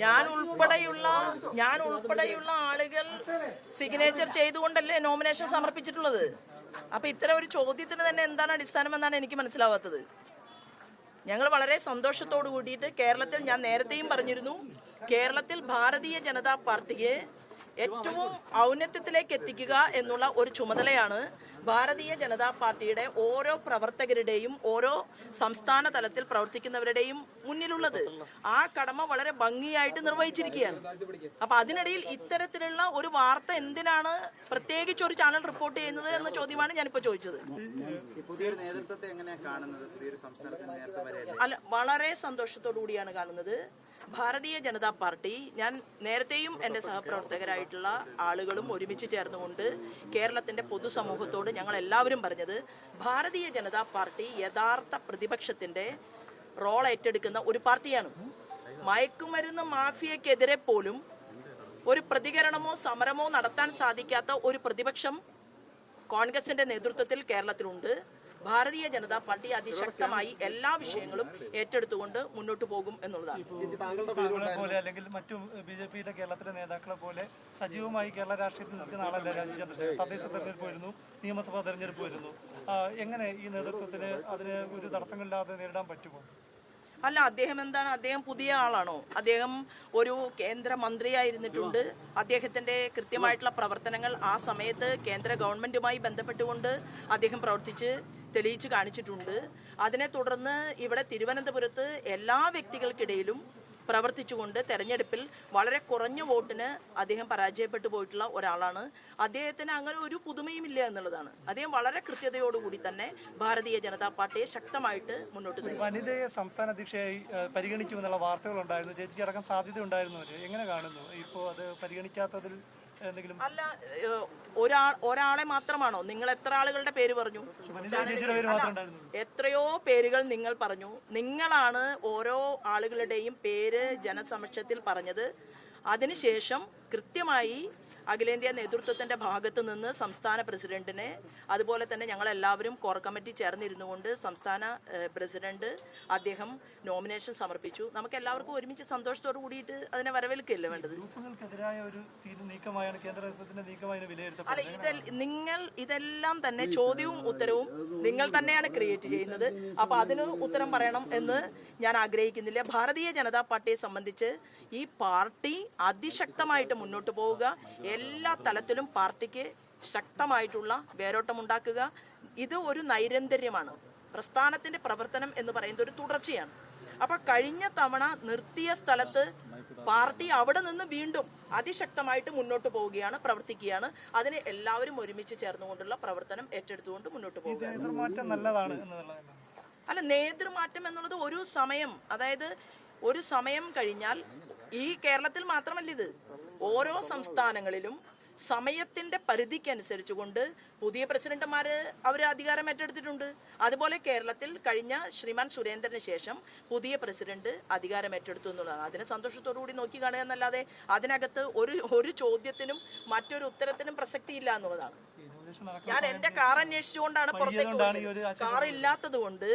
ഞാൻ ഉൾപ്പെടെയുള്ള ആളുകൾ സിഗ്നേച്ചർ ചെയ്തുകൊണ്ടല്ലേ നോമിനേഷൻ സമർപ്പിച്ചിട്ടുള്ളത്. അപ്പൊ ഇത്തരം ഒരു ചോദ്യത്തിന് തന്നെ എന്താണ് അടിസ്ഥാനം എന്നാണ് എനിക്ക് മനസ്സിലാവാത്തത്. ഞങ്ങൾ വളരെ സന്തോഷത്തോടു കൂടിയിട്ട് കേരളത്തിൽ, ഞാൻ നേരത്തെയും പറഞ്ഞിരുന്നു, കേരളത്തിൽ ഭാരതീയ ജനതാ പാർട്ടിയെ ഏറ്റവും ഔന്നത്യത്തിലേക്ക് എത്തിക്കുക എന്നുള്ള ഒരു ചുമതലയാണ് ഭാരതീയ ജനതാ പാർട്ടിയുടെ ഓരോ പ്രവർത്തകരുടെയും ഓരോ സംസ്ഥാന തലത്തിൽ പ്രവർത്തിക്കുന്നവരുടെയും മുന്നിലുള്ളത്. ആ കടമ വളരെ ഭംഗിയായിട്ട് നിർവഹിച്ചിരിക്കുകയാണ്. അപ്പൊ അതിനിടയിൽ ഇത്തരത്തിലുള്ള ഒരു വാർത്ത എന്തിനാണ് പ്രത്യേകിച്ച് ഒരു ചാനൽ റിപ്പോർട്ട് ചെയ്യുന്നത് എന്ന ചോദ്യമാണ് ഞാനിപ്പോ ചോദിച്ചത്. അല്ല, വളരെ സന്തോഷത്തോടു കൂടിയാണ് കാണുന്നത്. ഭാരതീയ ജനതാ പാർട്ടി, ഞാൻ നേരത്തെയും എൻ്റെ സഹപ്രവർത്തകരായിട്ടുള്ള ആളുകളും ഒരുമിച്ച് ചേർന്നുകൊണ്ട് കേരളത്തിൻ്റെ പൊതുസമൂഹത്തോട് ഞങ്ങൾ എല്ലാവരും പറഞ്ഞത്, ഭാരതീയ ജനതാ പാർട്ടി യഥാർത്ഥ പ്രതിപക്ഷത്തിൻ്റെ റോൾ ഏറ്റെടുക്കുന്ന ഒരു പാർട്ടിയാണ്. മയക്കുമരുന്ന് മാഫിയക്കെതിരെ പോലും ഒരു പ്രതികരണമോ സമരമോ നടത്താൻ സാധിക്കാത്ത ഒരു പ്രതിപക്ഷം കോൺഗ്രസിന്റെ നേതൃത്വത്തിൽ കേരളത്തിലുണ്ട്. ഭാരതീയ ജനതാ പാർട്ടി അതിശക്തമായി എല്ലാ വിഷയങ്ങളും ഏറ്റെടുത്തുകൊണ്ട് മുന്നോട്ട് പോകും എന്നുള്ളതാണ്. അല്ലെങ്കിൽ മറ്റു ബിജെപിയുടെ കേരളത്തിലെ നേതാക്കളെ പോലെ സജീവമായി കേരള രാഷ്ട്രീയത്തിൽ നിൽക്കുന്ന ആളല്ല രാജീവ് ചന്ദ്രശേഖർ. തദ്ദേശ തെരഞ്ഞെടുപ്പ് വരുന്നു, നിയമസഭാ തെരഞ്ഞെടുപ്പ് വരുന്നു. എങ്ങനെ ഈ നേതൃത്വത്തിന് അതിന് ഒരു തടസ്സങ്ങളില്ലാതെ നേരിടാൻ പറ്റുമോ? അല്ല, അദ്ദേഹം പുതിയ ആളാണോ? അദ്ദേഹം ഒരു കേന്ദ്ര മന്ത്രിയായിരുന്നിട്ടുണ്ട്. അദ്ദേഹത്തിന്റെ കൃത്യമായിട്ടുള്ള പ്രവർത്തനങ്ങൾ ആ സമയത്ത് കേന്ദ്ര ഗവൺമെന്റുമായി ബന്ധപ്പെട്ടുകൊണ്ട് അദ്ദേഹം പ്രവർത്തിച്ച് തെളിയിച്ചു കാണിച്ചിട്ടുണ്ട്. അതിനെ തുടർന്ന് ഇവിടെ തിരുവനന്തപുരത്ത് എല്ലാ വ്യക്തികൾക്കിടയിലും പ്രവർത്തിച്ചുകൊണ്ട് തെരഞ്ഞെടുപ്പിൽ വളരെ കുറഞ്ഞ വോട്ടിന് അദ്ദേഹം പരാജയപ്പെട്ടു പോയിട്ടുള്ള ഒരാളാണ്. അദ്ദേഹത്തിന് അങ്ങനെ ഒരു പുതുമയും ഇല്ല എന്നുള്ളതാണ്. അദ്ദേഹം വളരെ കൃത്യതയോടുകൂടി തന്നെ ഭാരതീയ ജനതാ പാർട്ടിയെ ശക്തമായിട്ട് മുന്നോട്ട് നയിക്കും. വനിതയെ സംസ്ഥാന അധ്യക്ഷയായി പരിഗണിക്കുമെന്നുള്ള വാർത്തകൾ ഉണ്ടായിരുന്നു. ചേച്ചിക്ക് അടക്കം സാധ്യത ഉണ്ടായിരുന്നു. എങ്ങനെ കാണുന്നു ഇപ്പോൾ അത് പരിഗണിക്കാത്തതിൽ? അല്ല, ഒരാളെ മാത്രമാണോ? നിങ്ങൾ എത്ര ആളുകളുടെ പേര് പറഞ്ഞു? എത്രയോ പേരുകൾ നിങ്ങൾ പറഞ്ഞു. നിങ്ങളാണ് ഓരോ ആളുകളുടെയും പേര് ജനസമക്ഷത്തിൽ പറഞ്ഞത്. അതിനുശേഷം കൃത്യമായി അഖിലേന്ത്യാ നേതൃത്വത്തിന്റെ ഭാഗത്ത് നിന്ന് സംസ്ഥാന പ്രസിഡന്റിനെ, അതുപോലെ തന്നെ ഞങ്ങളെല്ലാവരും കോർ കമ്മിറ്റി ചേർന്നിരുന്നുകൊണ്ട് സംസ്ഥാന പ്രസിഡന്റ് അദ്ദേഹം നോമിനേഷൻ സമർപ്പിച്ചു. നമുക്ക് എല്ലാവർക്കും ഒരുമിച്ച് സന്തോഷത്തോട് കൂടിയിട്ട് അതിനെ വരവേൽക്കുകയല്ലേ വേണ്ടത്? അല്ല, നിങ്ങൾ ഇതെല്ലാം തന്നെ ചോദ്യവും ഉത്തരവും നിങ്ങൾ തന്നെയാണ് ക്രിയേറ്റ് ചെയ്യുന്നത്. അപ്പൊ അതിന് ഉത്തരം പറയണം എന്ന് ഞാൻ ആഗ്രഹിക്കുന്നില്ല. ഭാരതീയ ജനതാ പാർട്ടിയെ സംബന്ധിച്ച് ഈ പാർട്ടി അതിശക്തമായിട്ട് മുന്നോട്ട് പോവുക, എല്ലാ തലത്തിലും പാർട്ടിക്ക് ശക്തമായിട്ടുള്ള വേരോട്ടമുണ്ടാക്കുക. ഇത് ഒരു നൈരന്തര്യമാണ്. പ്രസ്ഥാനത്തിന്റെ പ്രവർത്തനം എന്ന് പറയുന്നത് ഒരു തുടർച്ചയാണ്. അപ്പൊ കഴിഞ്ഞ തവണ നിർത്തിയ സ്ഥലത്ത് പാർട്ടി അവിടെ നിന്ന് വീണ്ടും അതിശക്തമായിട്ട് മുന്നോട്ട് പോവുകയാണ്, പ്രവർത്തിക്കുകയാണ്. അതിന് എല്ലാവരും ഒരുമിച്ച് ചേർന്നുകൊണ്ടുള്ള പ്രവർത്തനം ഏറ്റെടുത്തുകൊണ്ട് മുന്നോട്ട് പോവുക. അല്ല, നേതൃമാറ്റം എന്നുള്ളത് ഒരു സമയം, അതായത് ഒരു സമയം കഴിഞ്ഞാൽ, ഈ കേരളത്തിൽ മാത്രമല്ല ഇത്, ഓരോ സംസ്ഥാനങ്ങളിലും സമയത്തിന്റെ പരിധിക്കനുസരിച്ചുകൊണ്ട് പുതിയ പ്രസിഡന്റുമാര് അവർ അധികാരം ഏറ്റെടുത്തിട്ടുണ്ട്. അതുപോലെ കേരളത്തിൽ കഴിഞ്ഞ ശ്രീമാൻ സുരേന്ദ്രന് ശേഷം പുതിയ പ്രസിഡന്റ് അധികാരം ഏറ്റെടുത്തു എന്നുള്ളതാണ്. അതിനെ സന്തോഷത്തോടു കൂടി നോക്കി കാണുക എന്നല്ലാതെ അതിനകത്ത് ഒരു ചോദ്യത്തിനും മറ്റൊരു ഉത്തരത്തിനും പ്രസക്തിയില്ല എന്നുള്ളതാണ്. ഞാൻ എന്റെ കാർ അന്വേഷിച്ചുകൊണ്ടാണ് പുറത്തേക്ക് പോയത്. കാറില്ലാത്തത് കൊണ്ട്,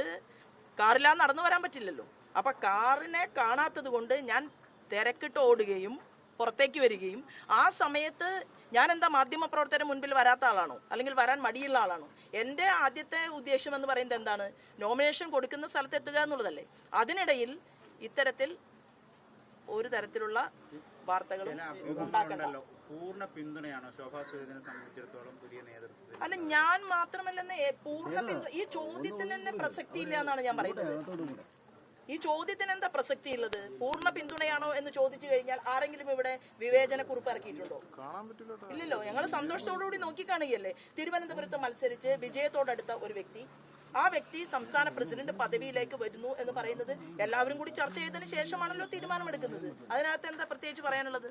കാറില്ലാതെ നടന്നു വരാൻ പറ്റില്ലല്ലോ. അപ്പൊ കാറിനെ കാണാത്തത് കൊണ്ട് ഞാൻ തിരക്കിട്ട് ഓടുകയും പുറത്തേക്ക് വരികയും, ആ സമയത്ത് ഞാൻ എന്താ മാധ്യമപ്രവർത്തകരുടെ മുൻപിൽ വരാത്ത ആളാണോ? അല്ലെങ്കിൽ വരാൻ മടിയുള്ള ആളാണോ? എൻ്റെ ആദ്യത്തെ ഉദ്ദേശം എന്ന് പറയുന്നത് എന്താണ്? നോമിനേഷൻ കൊടുക്കുന്ന സ്ഥലത്ത് എത്തുക എന്നുള്ളതല്ലേ. അതിനിടയിൽ ഇത്തരത്തിൽ ഒരു തരത്തിലുള്ള വാർത്തകൾ ഉണ്ടാക്കണ്ടല്ലോ. പൂർണ്ണ പിന്തുണയാണോ ശോഭാ സുരേന്ദ്രനെ സംബന്ധിച്ചിടത്തോളം പുതിയ നേതൃത്വത്തിൽ? അല്ല, ഞാൻ മാത്രമല്ലെന്ന് പൂർണ്ണ പിന്തുണ, ഈ ചോദ്യത്തിന് തന്നെ പ്രസക്തിയില്ല എന്നാണ് ഞാൻ പറയുന്നത്. ഈ ചോദ്യത്തിന് എന്താ പ്രസക്തി ഉള്ളത്? പൂർണ്ണ പിന്തുണയാണോ എന്ന് ചോദിച്ചു കഴിഞ്ഞാൽ ആരെങ്കിലും ഇവിടെ വിവേചനക്കുറിപ്പ് ഇറക്കിയിട്ടുണ്ടോ? ഇല്ലല്ലോ. ഞങ്ങൾ സന്തോഷത്തോടുകൂടി നോക്കിക്കാണുകയല്ലേ. തിരുവനന്തപുരത്ത് മത്സരിച്ച് വിജയത്തോടടുത്ത ഒരു വ്യക്തി, ആ വ്യക്തി സംസ്ഥാന പ്രസിഡന്റ് പദവിയിലേക്ക് വരുന്നു എന്ന് പറയുന്നത് എല്ലാവരും കൂടി ചർച്ച ചെയ്തതിന് ശേഷമാണല്ലോ തീരുമാനമെടുക്കുന്നത്. അതിനകത്ത് എന്താ പ്രത്യേകിച്ച് പറയാനുള്ളത്?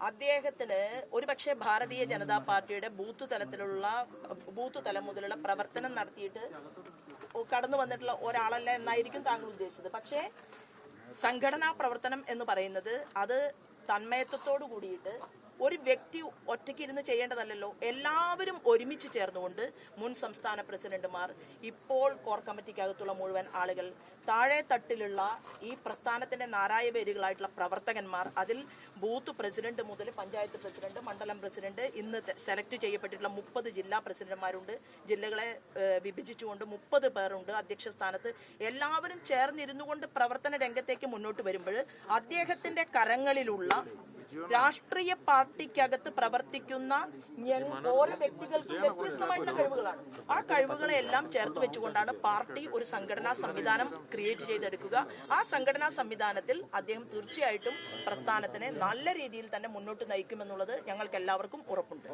അദ്ദേഹത്തിന് ഒരുപക്ഷെ ഭാരതീയ ജനതാ പാർട്ടിയുടെ ബൂത്ത് തലം മുതലുള്ള പ്രവർത്തനം നടത്തിയിട്ട് കടന്നു വന്നിട്ടുള്ള ഒരാളല്ല എന്നായിരിക്കും താങ്കൾ ഉദ്ദേശിച്ചത്. പക്ഷേ സംഘടനാ പ്രവർത്തനം എന്ന് പറയുന്നത് അത് തന്മയത്വത്തോടു കൂടിയിട്ട് ഒരു വ്യക്തി ഒറ്റയ്ക്ക് ഇരുന്ന് ചെയ്യേണ്ടതല്ലല്ലോ. എല്ലാവരും ഒരുമിച്ച് ചേർന്നുകൊണ്ട് മുൻ സംസ്ഥാന പ്രസിഡന്റുമാർ, ഇപ്പോൾ കോർ കമ്മിറ്റിക്കകത്തുള്ള മുഴുവൻ ആളുകൾ, താഴെ തട്ടിലുള്ള ഈ പ്രസ്ഥാനത്തിന്റെ നാരായവേരുകളായിട്ടുള്ള പ്രവർത്തകന്മാർ, അതിൽ ബൂത്ത് പ്രസിഡന്റ് മുതൽ പഞ്ചായത്ത് പ്രസിഡന്റ്, മണ്ഡലം പ്രസിഡന്റ്, ഇന്ന് സെലക്ട് ചെയ്യപ്പെട്ടിട്ടുള്ള 30 ജില്ലാ പ്രസിഡന്റുമാരുണ്ട്. ജില്ലകളെ വിഭജിച്ചുകൊണ്ട് 30 പേരുണ്ട് അധ്യക്ഷ സ്ഥാനത്ത്. എല്ലാവരും ചേർന്നിരുന്നു കൊണ്ട് പ്രവർത്തന രംഗത്തേക്ക് മുന്നോട്ട് വരുമ്പോൾ അദ്ദേഹത്തിന്റെ കരങ്ങളിലുള്ള രാഷ്ട്രീയ പാർട്ടിക്കകത്ത് പ്രവർത്തിക്കുന്ന ഓരോ വ്യക്തികൾക്കും വ്യത്യസ്തമായിട്ടുള്ള കഴിവുകളാണ്. ആ കഴിവുകളെ എല്ലാം ചേർത്ത് വെച്ചുകൊണ്ടാണ് പാർട്ടി ഒരു സംഘടനാ സംവിധാനം ക്രിയേറ്റ് ചെയ്തെടുക്കുക. ആ സംഘടനാ സംവിധാനത്തിൽ അദ്ദേഹം തീർച്ചയായിട്ടും പ്രസ്ഥാനത്തിനെ നല്ല രീതിയിൽ തന്നെ മുന്നോട്ട് നയിക്കുമെന്നുള്ളത് ഞങ്ങൾക്ക് എല്ലാവർക്കും ഉറപ്പുണ്ട്.